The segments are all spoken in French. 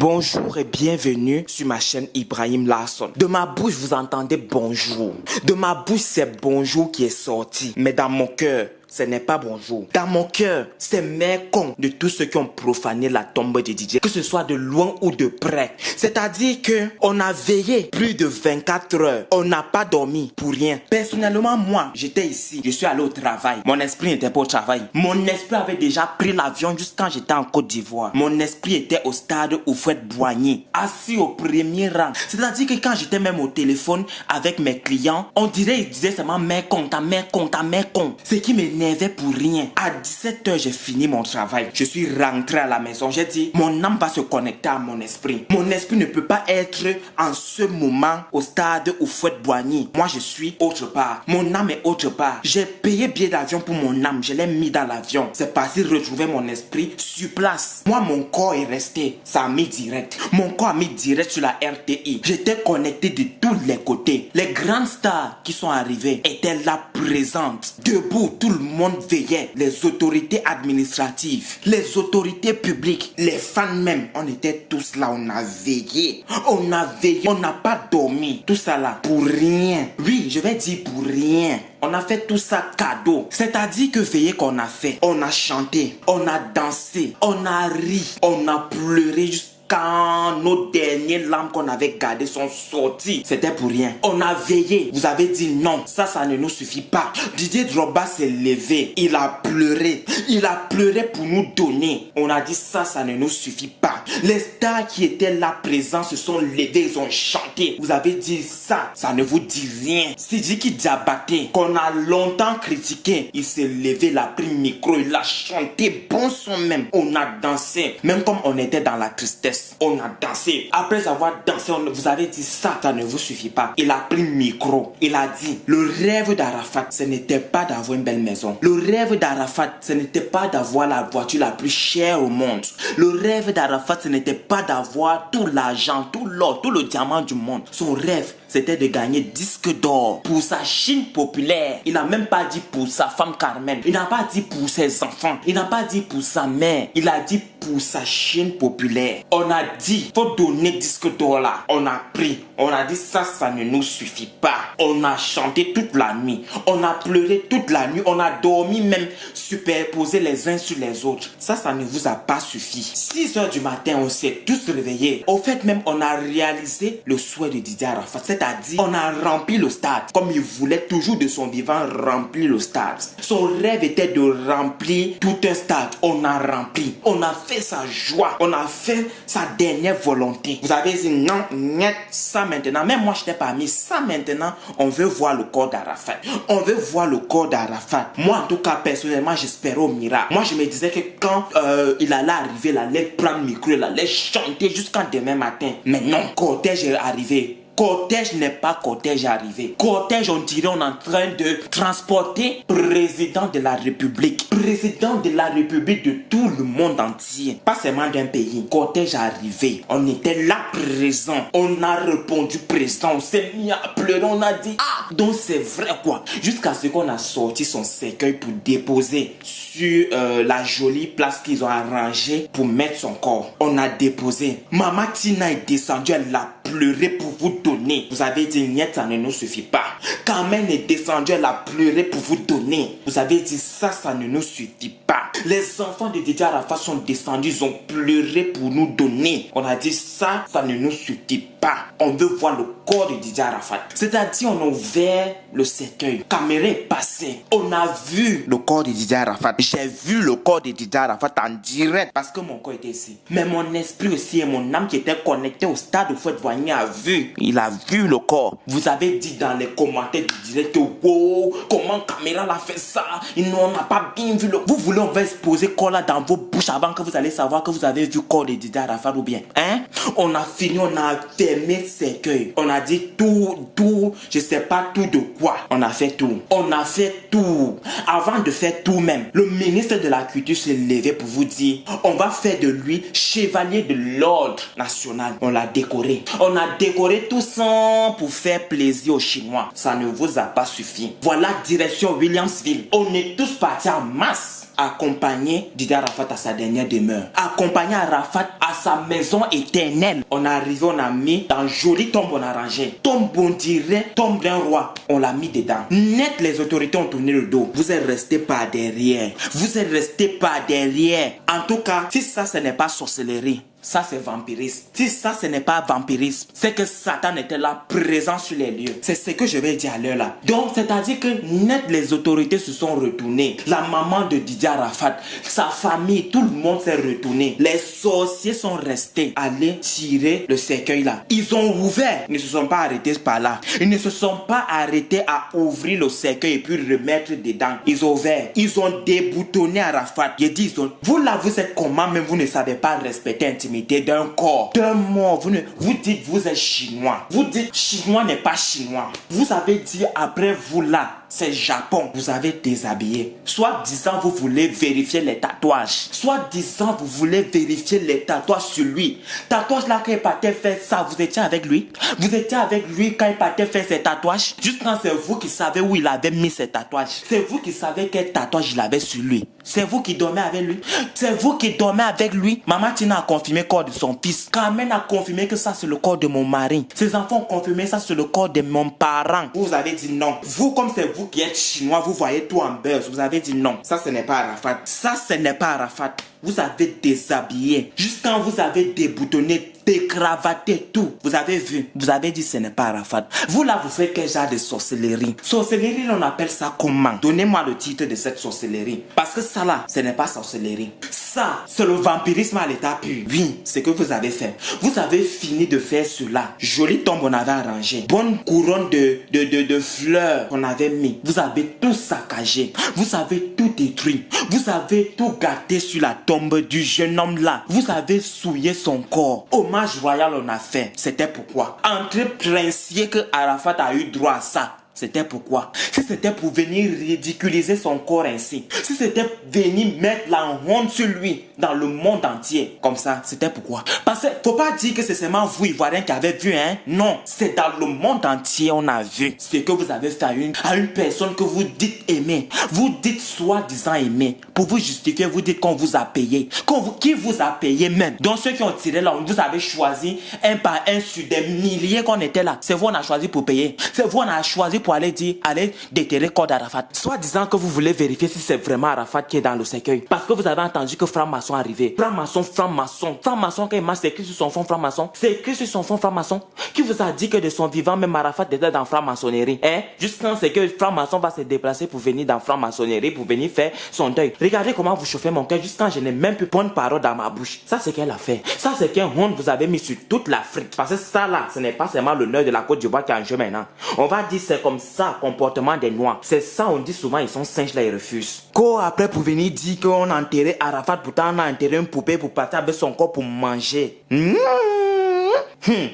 Bonjour et bienvenue sur ma chaîne Ibrahim Larson. De ma bouche, vous entendez bonjour. De ma bouche, c'est bonjour qui est sorti. Mais dans mon cœur, ce n'est pas bonjour. Dans mon cœur, c'est mécontent de tous ceux qui ont profané la tombe de DJ, que ce soit de loin ou de près. C'est-à-dire que on a veillé plus de 24 heures. On n'a pas dormi pour rien. Personnellement, moi, j'étais ici. Je suis allé au travail. Mon esprit n'était pas au travail. Mon esprit avait déjà pris l'avion juste quand j'étais en Côte d'Ivoire. Mon esprit était au stade Houphouët-Boigny, assis au premier rang. C'est-à-dire que quand j'étais même au téléphone avec mes clients, on dirait, ils disaient seulement mécontent. Ce qui m'énervait pour rien. À 17h, j'ai fini mon travail. Je suis rentré à la maison. J'ai dit, mon âme va se connecter à mon esprit. Mon esprit ne peut pas être en ce moment au stade Houphouët-Boigny. Moi, je suis autre part. Mon âme est autre part. J'ai payé billet d'avion pour mon âme. Je l'ai mis dans l'avion. C'est parti retrouver mon esprit sur place. Moi, mon corps est resté. Ça a mis direct. Mon corps a mis direct sur la RTI. J'étais connecté de tous les côtés. Les grandes stars qui sont arrivées étaient là présentes. Debout, tout le monde veillait. Les autorités administratives, les autorités publiques, les fans même. On était tous là, on a veillé. On n'a pas dormi. Tout ça là, pour rien. Oui, je vais dire pour rien. On a fait tout ça cadeau. C'est-à-dire que veillez qu'on a fait. On a chanté, on a dansé, on a ri, on a pleuré quand nos dernières larmes qu'on avait gardées sont sorties. C'était pour rien. On a veillé. Vous avez dit non, ça ne nous suffit pas. Didier Drogba s'est levé. Il a pleuré. Il a pleuré pour nous donner. On a dit ça ne nous suffit pas. Les stars qui étaient là présents se sont levés. Ils ont chanté. Vous avez dit ça ne vous dit rien. Sidiki Diabaté, qu'on a longtemps critiqué, il s'est levé, il a pris le micro, il a chanté bon son même. On a dansé. Même comme on était dans la tristesse. On a dansé. Après avoir dansé, vous avez dit ça ne vous suffit pas. Il a pris le micro. Il a dit, le rêve d'Arafat, ce n'était pas d'avoir une belle maison. Le rêve d'Arafat, ce n'était pas d'avoir la voiture la plus chère au monde. Le rêve d'Arafat, ce n'était pas d'avoir tout l'argent, tout l'or, tout le diamant du monde. Son rêve, c'était de gagner disque d'or pour sa Chine populaire. Il n'a même pas dit pour sa femme Carmen. Il n'a pas dit pour ses enfants. Il n'a pas dit pour sa mère. Il a dit pour sa Chine populaire. On a dit, faut donner disque d'or là. On a pris. On a dit ça ne nous suffit pas. On a chanté toute la nuit. On a pleuré toute la nuit. On a dormi même superposés les uns sur les autres. Ça ne vous a pas suffi. 6h du matin, on s'est tous réveillés. Au fait même, on a réalisé le souhait de Didier Arafat. C'est-à-dire, on a rempli le stade. Comme il voulait toujours de son vivant remplir le stade. Son rêve était de remplir tout un stade. On a rempli. On a fait sa joie. On a fait sa dernière volonté. Vous avez dit non, niet, ça maintenant. Même moi, je n'étais pas mis. Ça maintenant, on veut voir le corps d'Arafat. On veut voir le corps d'Arafat. Moi, en tout cas, personnellement, j'espérais au miracle. Moi, je me disais que quand il allait arriver, il allait prendre le micro, il allait chanter jusqu'à demain matin. Mais non, cortège est arrivé. Cortège n'est pas cortège arrivé. Cortège, on dirait, on est en train de transporter président de la République. Président de la République de tout le monde entier. Pas seulement d'un pays. Cortège arrivé. On était là présent. On a répondu présent. On s'est mis à pleurer. On a dit, ah, donc c'est vrai quoi. Jusqu'à ce qu'on a sorti son cercueil pour déposer sur la jolie place qu'ils ont arrangée pour mettre son corps. On a déposé. Maman Tina est descendue. Elle a pleuré pour vous donner. Vous avez dit, niet, ça ne nous suffit pas. Carmen est descendue, elle a pleuré pour vous donner. Vous avez dit, ça ne nous suffit pas. Les enfants de Didier Arafat sont descendus, ils ont pleuré pour nous donner. On a dit, ça ne nous suffit pas. On veut voir le corps de Didier Arafat. C'est-à-dire, on a ouvert le cercueil. Caméra est passée. On a vu le corps de Didier Arafat. J'ai vu le corps de Didier Arafat en direct parce que mon corps était ici. Mais mon esprit aussi et mon âme qui était connecté au stade Houphouët-Boigny a vu. Il a vu le corps. Vous avez dit dans les commentaires du direct, wow, comment caméra l'a fait ça? On n'a pas bien vu le... Vous voulez, on va exposer corps là dans vos bouches avant que vous allez savoir que vous avez vu le corps de Didier Arafat ou bien. Hein? On a fini, on a fermé le cercueil. On a dit tout, je sais pas tout de quoi. On a fait tout. On a fait tout. Avant de faire tout même, le ministre de la Culture s'est levé pour vous dire, on va faire de lui chevalier de l'ordre national. On l'a décoré. On a décoré tout ça pour faire plaisir aux Chinois. Ça ne vous a pas suffi. Voilà, direction Williamsville. On est tous partis en masse. accompagner Didier Arafat à sa dernière demeure. Accompagner Arafat à sa maison éternelle. On est arrivé, on a mis dans jolie tombe, on a rangé. Tombe, on dirait, tombe d'un roi. On l'a mis dedans. Net, les autorités ont tourné le dos. Vous êtes restés par derrière. Vous êtes restés par derrière. En tout cas, si ça, ce n'est pas sorcellerie, ça c'est vampirisme. Si ça ce n'est pas vampirisme, c'est que Satan était là présent sur les lieux. C'est ce que je vais dire à l'heure là. Donc c'est-à-dire que net les autorités se sont retournées. La maman de Didier Arafat, sa famille, tout le monde s'est retourné. Les sorciers sont restés aller tirer le cercueil là. Ils ont ouvert. Ils ne se sont pas arrêtés par là. Ils ne se sont pas arrêtés à ouvrir le cercueil et puis remettre dedans. Ils ont ouvert. Ils ont déboutonné Arafat. Ils disent, vous là vous êtes comment même vous ne savez pas respecter intimité d'un corps, d'un mort. Vous dites vous êtes chinois. Vous dites chinois n'est pas chinois. Vous avez dit après vous là, c'est Japon. Vous avez déshabillé. Soit disant vous voulez vérifier les tatouages. Soit disant vous voulez vérifier les tatouages sur lui. Tatouage là quand il partait faire ça, vous étiez avec lui. Vous étiez avec lui quand il partait faire ses tatouages. Juste quand c'est vous qui savez où il avait mis ses tatouages. C'est vous qui savez quel tatouage il avait sur lui. C'est vous qui dormez avec lui. C'est vous qui dormez avec lui. Maman Tina a confirmé le corps de son fils. Carmen a confirmé que ça c'est le corps de mon mari. Ses enfants ont confirmé ça c'est le corps de mon parent. Vous avez dit non. Vous comme c'est vous qui êtes chinois, vous voyez tout en beurre. Vous avez dit non. Ça ce n'est pas Arafat. Ça ce n'est pas Arafat. Vous avez déshabillé. Juste quand vous avez déboutonné, décravaté tout. Vous avez vu. Vous avez dit ce n'est pas Arafat. Vous là vous faites quel genre de sorcellerie? Sorcellerie on appelle ça comment? Donnez-moi le titre de cette sorcellerie. Parce que ça là, ce n'est pas sorcellerie. Ça, c'est le vampirisme à l'état pur. Oui, c'est que vous avez fait. Vous avez fini de faire cela. Jolie tombe on avait arrangé. Bonne couronne de fleurs qu'on avait mis. Vous avez tout saccagé. Vous avez tout détruit. Vous avez tout gâté sur la tombe du jeune homme là. Vous avez souillé son corps. Hommage royal on a fait. C'était pourquoi? Entre princier que Arafat a eu droit à ça. C'était pourquoi? Si c'était pour venir ridiculiser son corps ainsi, si c'était venir mettre la honte sur lui dans le monde entier, comme ça, c'était pourquoi? Parce que faut pas dire que c'est seulement vous, Ivoiriens, qui avez vu, hein? Non, c'est dans le monde entier on a vu ce que vous avez fait à une personne que vous dites aimer. Vous dites soi-disant aimer. Pour vous justifier, vous dites qu'on vous a payé. Qui vous a payé même? Donc ceux qui ont tiré là, vous avez choisi un par un sur des milliers qu'on était là. C'est vous on a choisi pour payer. C'est vous on a choisi pour aller dire, allez déterrer le corps d'Arafat. Soit disant que vous voulez vérifier si c'est vraiment Arafat qui est dans le cercueil. Parce que vous avez entendu que franc-maçon arrivait. Franc-maçon. Franc-maçon, quand il marche, c'est écrit sur son fond franc-maçon. C'est écrit sur son fond franc-maçon. Qui vous a dit que de son vivant, même Arafat était dans franc-maçonnerie? Hein? Juste quand c'est que franc-maçon va se déplacer pour venir dans franc-maçonnerie, pour venir faire son deuil. Regardez comment vous chauffez mon cœur, juste quand je n'ai même plus bonne parole dans ma bouche. Ça, c'est qu'elle a fait. Ça, c'est qu'un honte vous avez mis sur toute l'Afrique. Parce que ça, là, ce n'est pas seulement l'honneur de la Côte d'Ivoire qui est en jeu maintenant. On va dire c'est comme ça, comportement des Noirs. C'est ça, on dit souvent, ils sont singes là, ils refusent. Quoi après pour venir dire qu'on a enterré Arafat, pourtant on a enterré une poupée pour partir avec son corps pour manger.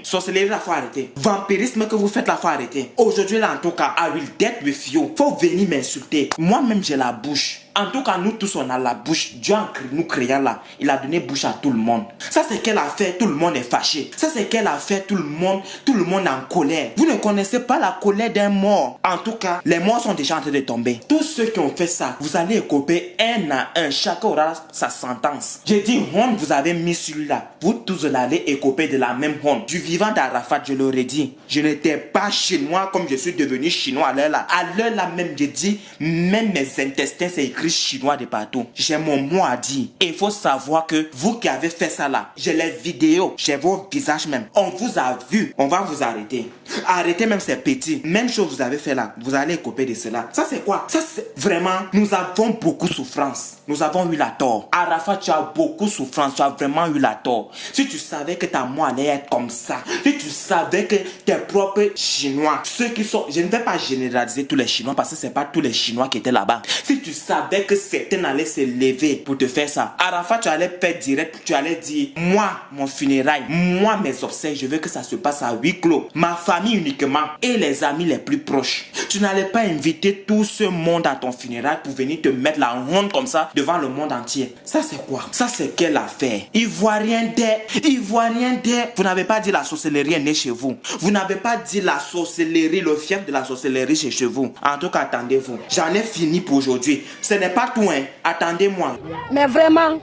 Sorcellerie, la faut arrêter. Vampirisme que vous faites, la faut arrêter. Aujourd'hui là, en tout cas, I will dead with you. Faut venir m'insulter. Moi-même, j'ai la bouche. En tout cas, nous tous, on a la bouche. Dieu nous créant là, il a donné bouche à tout le monde. Ça, c'est qu'elle a fait, tout le monde est fâché. Ça, c'est qu'elle a fait, tout le monde est en colère. Vous ne connaissez pas la colère d'un mort. En tout cas, les morts sont déjà en train de tomber. Tous ceux qui ont fait ça, vous allez écoper un à un. Chacun aura sa sentence. J'ai dit, honte, vous avez mis celui-là. Vous tous, vous allez écoper de la même honte. Du vivant d'Arafat, je l'aurais dit. Je n'étais pas chinois comme je suis devenu chinois à l'heure là. À l'heure là même, j'ai dit, même mes intestins, c'est écrit chinois de partout. J'ai mon mot à dire. Et il faut savoir que vous qui avez fait ça là, j'ai les vidéos, j'ai vos visages même. On vous a vu. On va vous arrêter. Arrêtez même ces petits. Même chose vous avez fait là. Vous allez couper de cela. Ça c'est quoi? Ça c'est vraiment, nous avons beaucoup de souffrance. Nous avons eu la tort. Arafat, tu as beaucoup de souffrance. Tu as vraiment eu la tort. Si tu savais que ta mort allait être comme ça, si tu savais que tes propres Chinois, ceux qui sont, je ne vais pas généraliser tous les Chinois parce que c'est pas tous les Chinois qui étaient là-bas. Si tu savais que certains allaient se lever pour te faire ça, Arafat, tu allais faire direct, tu allais dire, moi, mon funérail, moi, mes obsèques, je veux que ça se passe à huis clos. Ma famille uniquement et les amis les plus proches. Tu n'allais pas inviter tout ce monde à ton funérail pour venir te mettre la honte comme ça devant le monde entier. Ça, c'est quoi? Ça, c'est quelle affaire? Ivoirien des, vous n'avez pas dit la sorcellerie est née chez vous. Vous n'avez pas dit la sorcellerie, le fief de la sorcellerie chez vous. En tout cas, attendez-vous. J'en ai fini pour aujourd'hui. Ce n'est pas tout, hein. Attendez-moi. Mais vraiment,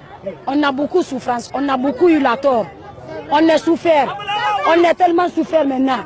on a beaucoup de souffrance, on a beaucoup eu la tort. On est souffert. On est tellement souffert maintenant.